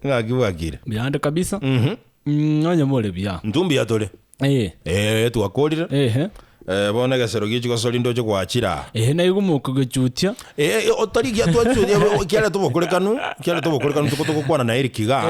ngakibwakire biande kabisa onye mole bia ndumbi atole twakorire bona gasero gichi gosori ndoje gwachira na igumuko gechutia otari gya twachudia kiara tubokorekanu tukotokwana na Erikiga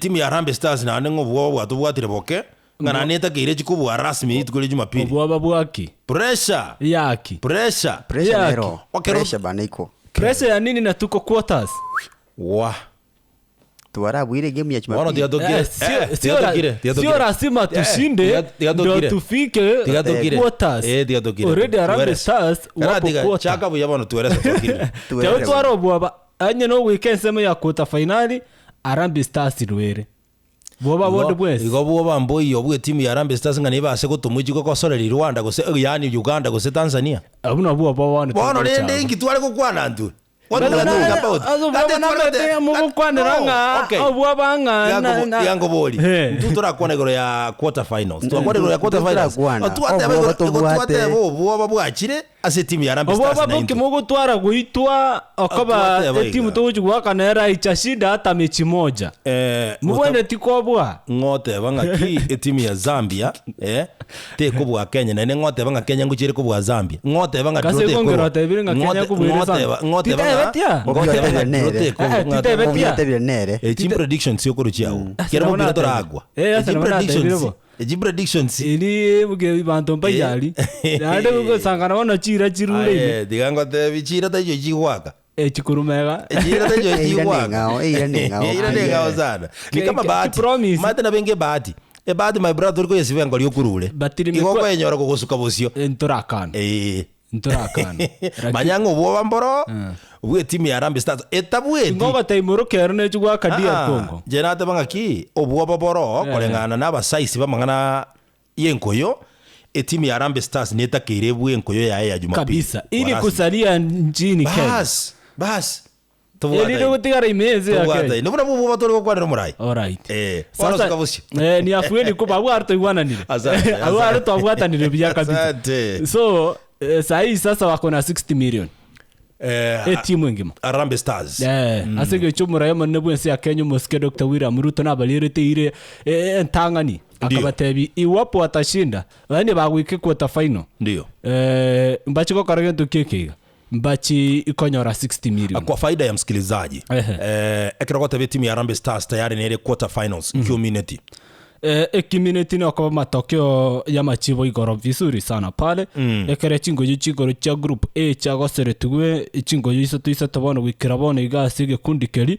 timu ya Harambee Stars na nengo bwo atubwatire boke ngana neta kire chikubwa rasmi tukole Jumapili bwo bwaki pressure yaki pressure nero pressure baniko pressure ya nini na tuko quarters wa tuarabwire game ya Jumapili sio rasima tushinde ndio tufike quarters already Harambee Stars wapo quarters chaka buya bano tuereza tukire tuarobwa anye no weekend sema ya quarter finali Harambee Stars rwere boba bodo bwese igo boba mboyi obwe timu ya Harambee Stars ngani base gutumwiji ko kwasorera Rwanda gose yani Uganda gose Tanzania abuna bono rende ingi twale kukwana ndu yango boli tutorakwana igoro ya quarter finals twakwana igoro ya quarter finals tuatebo bwachire ase timu ya Harambee Stars na ingi mugo twara guitwa akaba timu tujugwa kana era ichashida hata mechi moja mubone tikobwa ngote bangaki timu ya Zambia te kubwa Kenya na ngote banga Kenya nguchire kubwa Zambia ngote banga trote ngote team predictions yo kuru chiao kero mpira toragwa team predictions ili buge bantu mbayali ande bugo sangana wana chira chirule digango te bichira ta jo jiwaka chikurumega chira ta jo jiwaka ngao sana ni kama bahati mate na benge bahati bahati my brother ko yesibe ngori yokurule igo kwenyora kugusuka bosio entorakana manyango bwo mboro bwe timu ya Harambee Stars etabwe ngoba taimuro kerne chugwa kadia Kongo jenate bangaki obwo baboro kolengana n'abasaisi bamangana yenkoyo timu ya Harambee Stars netakire bwe enkoyo ya Jumapili kabisa ili kusalia nchini Kenya bas Eli gutigara imeze yake nubona bubu batoro kwanira murai alright sasa kabushi ni afueni kuba bwarto igwananire abwarto abwatanire bya kabisa so sasa wako na 60 million timu ngima Harambee Stars asege chumura yama nebwense ya Kenya Moske Dr. William Ruto nabalirete ire entangani akabatebi iwapo atashinda bani bagwike quarter final ndio mbachiko karagento kekiga mbachi ikonyora 60 million kwa faida ya msikilizaji ekirogota timu ya Harambee Stars tayari ni ile quarter finals community community ni kwa matokeo ya machibo igoro vizuri sana pale ekere chingoyo chigoro cha group A cha gosere tuwe chingoyo isa tabona wikirabona igasige kundikeli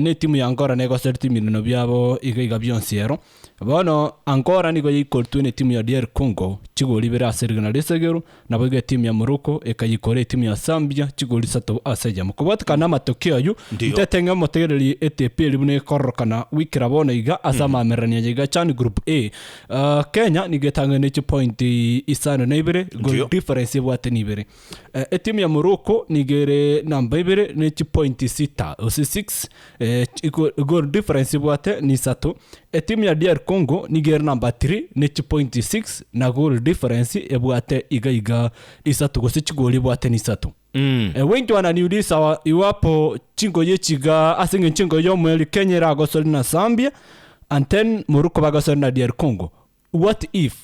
ne timu ya Angola ne gosere timu no byabo iga byonsiero bono Angola ni go yikoltu ne timu ya DR Congo chigoli bera sergana lesegero na boge timu ya Morocco ekayikore timu ya Zambia chigoli sato aseja mukubata na matokeo yu tetenga motegeri ETP libune korokana wikirabona iga asama merania iga chan group A Kenya ni getanga ne point isano nebere goal difference bwate nibere timu ya Morocco ni gere namba ibere ne point 6 6 goal difference bwate ni sato timu ya DR Congo ni gere namba 3 ne 0.6 na goal difference ebwate iga isatu gose chigoli bwate ni sato wengi wananiuliza iwapo chingo yechiga asinge chingo yo mweli Kenya ra gosoli na Zambia and then Morocco bagosoli na DR Congo what if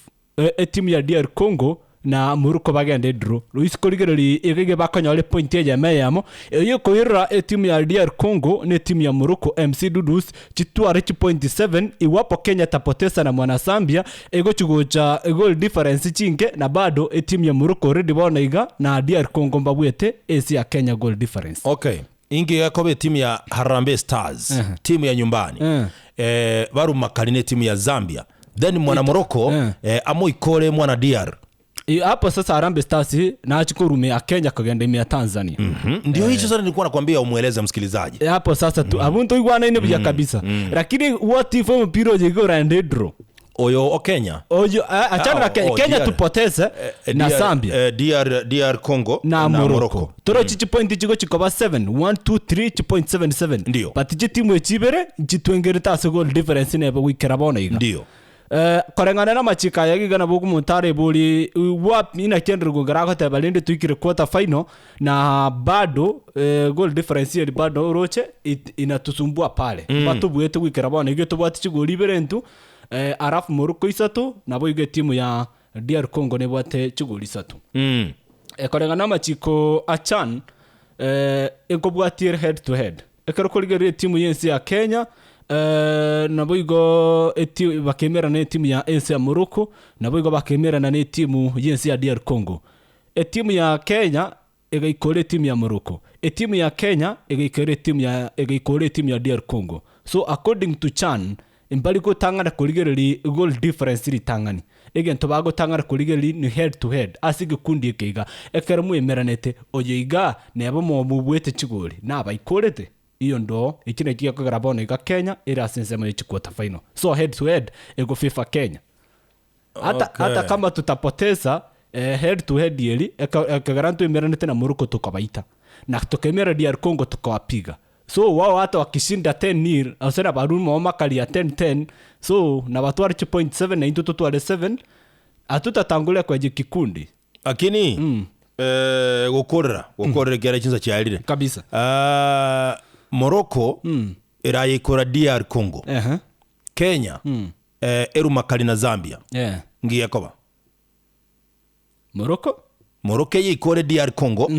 timu ya DR Congo na Morocco bagende draw Luis Koligereri egege bakanyole point ya mayamo yo koira timu ya DR Congo ne timu ya Morocco MC Dudus chitware 0.7 iwapo Kenya tapoteza na mwana Zambia ego chugocha goal difference chinge na bado timu ya Morocco already bona iga na DR Congo mbabwete esi ya Kenya goal difference okay ingi yakobe timu ya Harambee Stars timu ya nyumbani baru makarine timu ya Zambia then mwana Morocco amoikole mwana DR hapo sasa Harambee Stars na achikurume ya Kenya kagenda ya Tanzania ndio hicho sasa nilikuwa nakwambia umueleze msikilizaji hapo sasa tu abunto igwana ine bya kabisa lakini what if mpiro jigora ndedro oyo Kenya oyo achana na Kenya tupoteze na Zambia DR Congo na Morocco toro chichi point chigo chikoba 7 1 2 3 2.77 ndio but timu echibere chitwengereta goal difference ne wikirabona iga ndio korengana na machika yagigana buku mutare buli wap ina kendrugo garako te balinde tuikire quarter final na bado goal difference ya bado roche inatusumbua pale batu buete wikira bwana igeto bwati goli berentu arafu Morocco 3 na boige timu ya DR Congo ne bwate chigoli 3 korengana machiko achan ekobwatir head to head ekerokoligere timu yensi ya Kenya na boigo bakemera na timu ya ensi ya Morocco na boigo bakemera na timu yensi ya DR Congo timu ya Kenya egaikore timu ya Morocco timu ya Kenya egaikore timu ya DR Congo. So according to Chan imbali ko tangana koligeri goal difference ri tangani egento bago tangana koligeri ni head to head asige kundi ekega ekermu emeranete oyiga nebo mo mubwete chigoli na baikorete iyo ndo ikine kiya kugara bono iga Kenya ira sensema ichi quarter final. So head to head ego FIFA Kenya hata kama tutapoteza head to head yeli ekagarantu emeranete na Morocco tukabaita na tukemera DR Congo tukawapiga. So wao hata wakishinda 10-0 ausera barumo makali ya 10-10 so na watu warichi 0.7 na into tuwale 7 atutatangulea kwa kikundi lakini gukorera kera chinza chialire kabisa. Morocco irayikora DR Congo Kenya eru makali na Zambia ngiye koba Morocco yikore DR Congo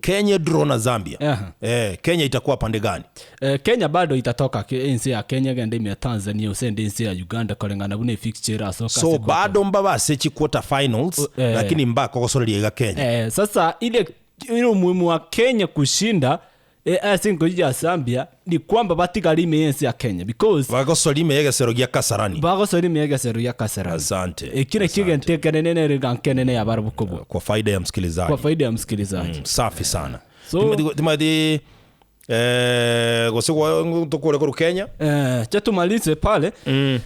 Kenya draw na Zambia. Kenya itakuwa pande gani? Kenya bado itatoka nchi ya Kenya gende ya Tanzania usende nchi ya Uganda kolengana bune fixture asoka. So bado mbaba sechi quarter finals lakini mbako kosolia ya Kenya. Sasa ile umuhimu wa Kenya kushinda asingo ya Zambia ni kwamba batigalime nchi ya Kenya because bagosolime yegesero ya Kasarani. Asante. Kile kigente kenene rigankenene ya barabukobo kwa faida ya msikilizaji. Safi sana. So timadi gosewa tokore ko Kenya chatumalize pale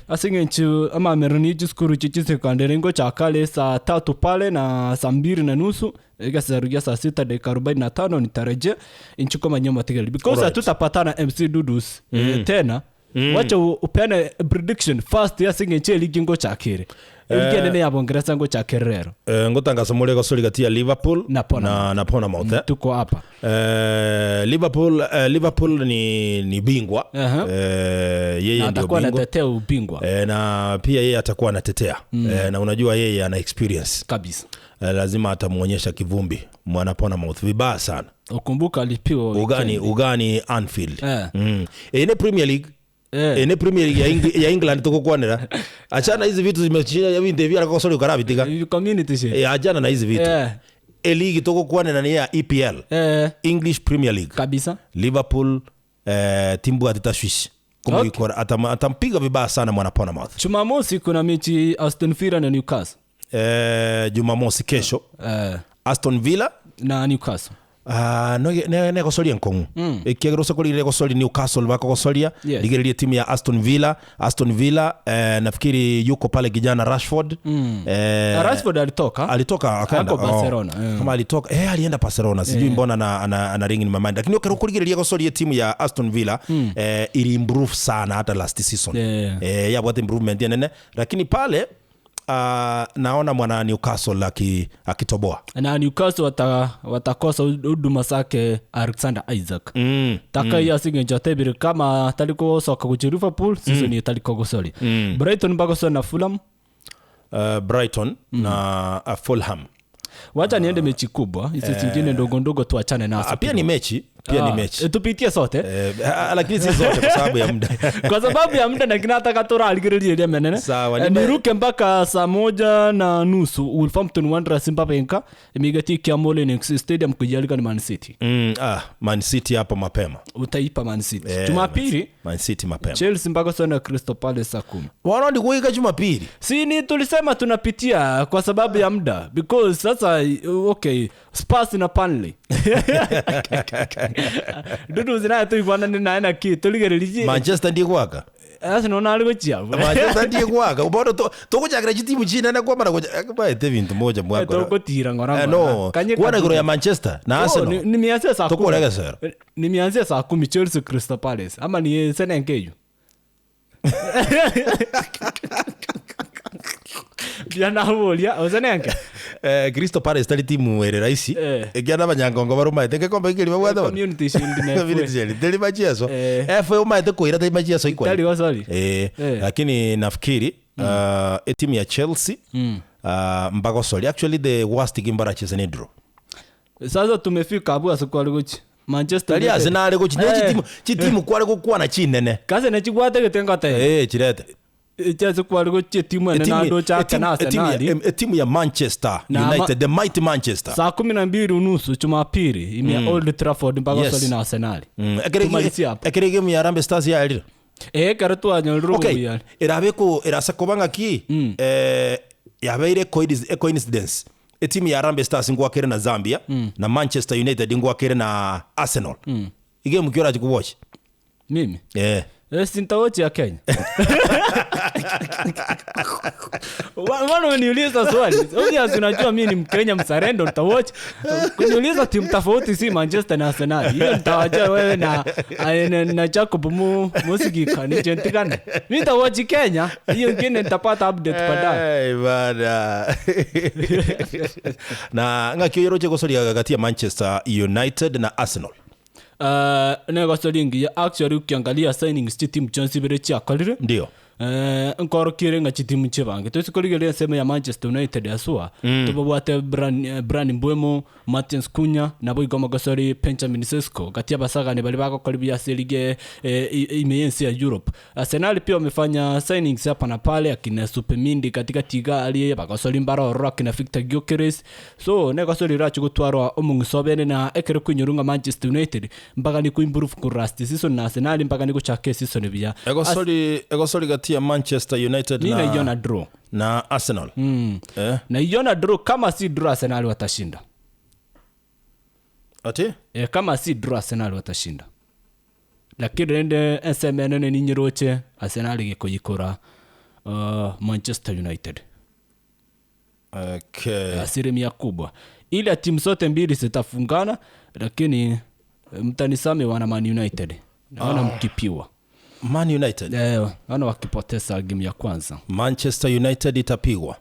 asingenchu ama meroni jiskuru chichise kanderengo cha kale saa 3 pale na saa 2:30 igasarugia saa 6 dakika 45 nitareje inchi kama nyama tigeli because tutapatana MC Dudus tena wacha upene prediction first asingenche ligingo cha kire Nene ya Bongereza ngo cha Kerero. Ngotanga somole go soli gatia Liverpool na Pona Mouth. Tuko hapa. Liverpool ni bingwa. Yeye ndio atakuwa anatetea ubingwa. Na pia yeye atakuwa anatetea. Na unajua yeye ana experience kabisa. Lazima atamuonyesha kivumbi mwana Pona Mouth vibaya sana. Ukumbuka alipiwa ugani Anfield. Ene Premier League ene Premier League ya England tuko kwanera achana hizi vitu zimechinja ya vinde vya kwa soli ukarabitika community she achana na hizi vitu league tuko kwanera ni ya EPL English Premier League kabisa. Liverpool timbu atatashwishi kama yuko atampiga vibaya sana mwana Pona Mouth. Jumamosi kuna mechi Aston Villa na Newcastle. Jumamosi kesho Aston Villa na Newcastle. Ne kosolia nkongu ikiagrosa kolire kosolia Newcastle bako kosolia ligerelie timu ya Aston Villa nafikiri yuko pale kijana Rashford Rashford alitoka akaenda Barcelona kama alitoka alienda Barcelona sijui mbona ana ring in my mind lakini ukarigerelie kosolia timu ya Aston Villa ili improve sana hata last season ya what improvement nene lakini pale naona mwana Newcastle akitoboa na Newcastle watakosa huduma zake Alexander Isaac takai asingenja tebiri kama taliko soka ku Liverpool season ni taliko gosoli Brighton bagoso na Fulham na Fulham. Wacha niende mechi kubwa hizi zingine ndogo ndogo tuachane nazo. Pia ni mechi tupitie sote lakini si zote kwa sababu ya muda kwa sababu ya muda na kinataka tora aligerelie ile menene niruke mpaka saa 1:30 Wolverhampton Wanderers Mbapenka imigati Kiamole Next Stadium kujalika ni Man City. Man City hapa mapema utaipa Man City Jumapili Man City mapema Chelsea mpaka sana Crystal Palace saa 10 wanaenda kuika Jumapili si ni tulisema tunapitia kwa sababu ya muda because sasa okay Spurs na Burnley Dudu zina tu ivana ni naena ki tuligerelie Manchester ndiye kwaka naona aligochia Manchester ndiye kwaka ubona to kuchakira timu china na kwa mara kwa Devin moja mwako to kutira ngora no kuona goro ya Manchester na Arsenal nimeanza saa 10 to kulega sir nimeanza saa 10 Chelsea Crystal Palace ama ni Senenkeju Diana huolia ozanenke Crystal Palace tali timu ere raisi egiana banyangongo baruma teke komba ikiri bagwatha community shield ne community shield teli machezo FA umaite kuira tali machezo ikwa tali wasali lakini nafikiri timu ya Chelsea mbago soli actually the worst game bara cheza ni draw. Sasa tumefika hapo asikwali gochi Manchester United Arsenal gochi timu kwali kuwa na chinene kaze na chigwate getengate chirete Chelsea kwali gochi timu ene na ndo chaka na Arsenal timu ya Manchester United the mighty Manchester saa 12:30 Jumapili ime Old Trafford mbago soli na Arsenal ekere game ya Harambee Stars ya alira karatu anyolro ya irabeko irasakobanga ki yabeire coincidence timu ya Harambee Stars ngwakere na Zambia na Manchester United ngwakere na Arsenal igame kiora chikuwatch mimi sintawochi ya Kenya. Wana uniuliza swali. Obviously unajua mimi ni Mkenya mzalendo nitawochi. Kuniuliza timu tofauti si Manchester na Arsenal. Hiyo nitawajua wewe na Jacob Musigika ni jentikane. Mimi nitawochi Kenya. Hiyo ngine nitapata update baadaye. Bada. Na ngakiyero cheko sori gati ya Manchester United na Arsenal. Nego solingi ya actually ukiangalia signings ti timu Chelsea bere cha kalire ndio nkoro kire nga timu chebange to sikoligele sema ya Manchester United asua tubwate Brand Mbeumo Martins Cunha nabo igoma gasori Benjamin Sesko gatia basaga ne bali bako kolibia selige imeyensi ya Europe. Arsenal pia wamefanya signings hapa na pale akina Supermindi katika tiga aliye bakasoli mbara rock na Victor Gyökeres so ne gasori rachu gutwarwa omungisobene na ekere kunyurunga Manchester United mpaka ni kuimprove ku rust season na Arsenal mpaka ni kuchake season bia egosoli gatia Manchester United na iona draw na Arsenal na iona draw kama si draw Arsenal watashinda ati kama si draw Arsenal watashinda lakini rende SMN ni nyiroche Arsenal gikojikora Manchester United asilimia kubwa ile timu zote mbili zitafungana lakini mtanisame wana Man United wana mkipiwa Man United wana wakipoteza game ya kwanza Manchester United itapigwa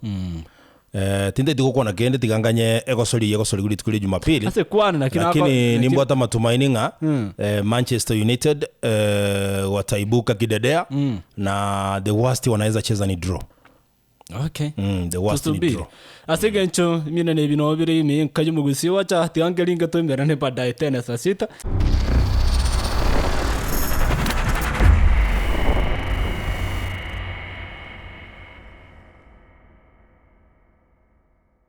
tinde diko na gende tiganganye egosoli guli tukuli Jumapili ase kwana lakini nimbo hata matumaini nga Manchester United wataibuka kidedea na the worst wanaweza cheza ni draw. Okay. The worst ni draw. Asegencho mina ne binobiri mi kajumugusi wacha tiangelinga to merane badaye tena saa 6